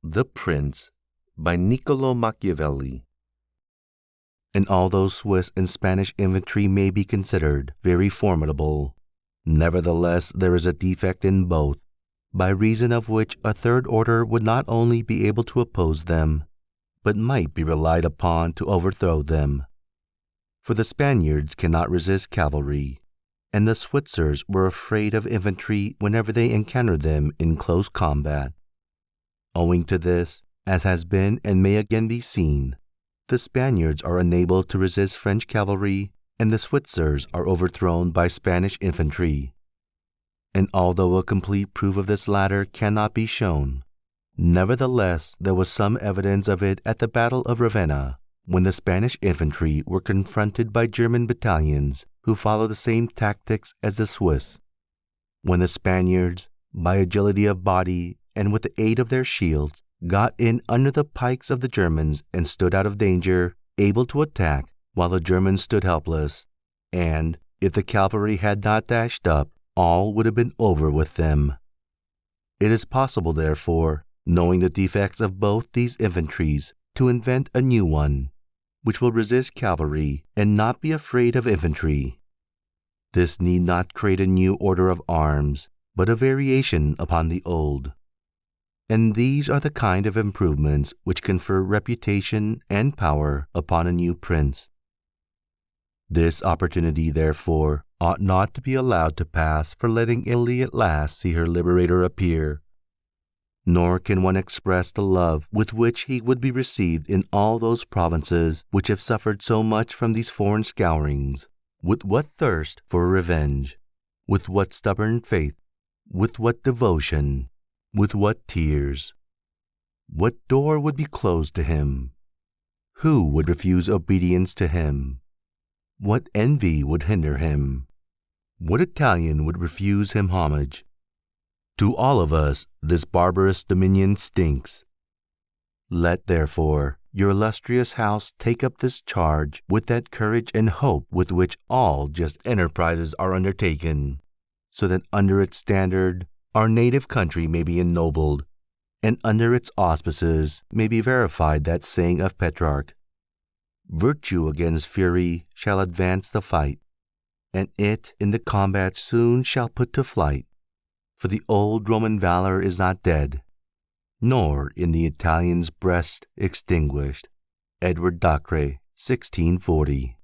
The Prince by Niccolo Machiavelli. And although Swiss and Spanish infantry may be considered very formidable, nevertheless there is a defect in both, by reason of which a third order would not only be able to oppose them, but might be relied upon to overthrow them. For the Spaniards cannot resist cavalry, and the Switzers were afraid of infantry whenever they encountered them in close combat. Owing to this, as has been and may again be seen, the Spaniards are unable to resist French cavalry, and the Switzers are overthrown by Spanish infantry. And although a complete proof of this latter cannot be shown, nevertheless there was some evidence of it at the Battle of Ravenna, when the Spanish infantry were confronted by German battalions who followed the same tactics as the Swiss. When the Spaniards, by agility of body and with the aid of their shields, got in under the pikes of the Germans and stood out of danger, able to attack, while the Germans stood helpless, and, if the cavalry had not dashed up, all would have been over with them. It is possible, therefore, knowing the defects of both these infantries, to invent a new one, which will resist cavalry and not be afraid of infantry. This need not create a new order of arms, but a variation upon the old. And these are the kind of improvements which confer reputation and power upon a new prince. This opportunity, therefore, ought not to be allowed to pass for letting Italy at last see her liberator appear. Nor can one express the love with which he would be received in all those provinces which have suffered so much from these foreign scourings, with what thirst for revenge, with what stubborn faith, with what devotion, with what tears. What door would be closed to him? Who would refuse obedience to him? What envy would hinder him? What Italian would refuse him homage? To all of us this barbarous dominion stinks. Let, therefore, your illustrious house take up this charge with that courage and hope with which all just enterprises are undertaken, so that under its standard our native country may be ennobled, and under its auspices may be verified that saying of Petrarch, "Virtue against fury shall advance the fight, and it in the combat soon shall put to flight. For the old Roman valor is not dead, nor in the Italian's breast extinguished." Edward Dacre, 1640.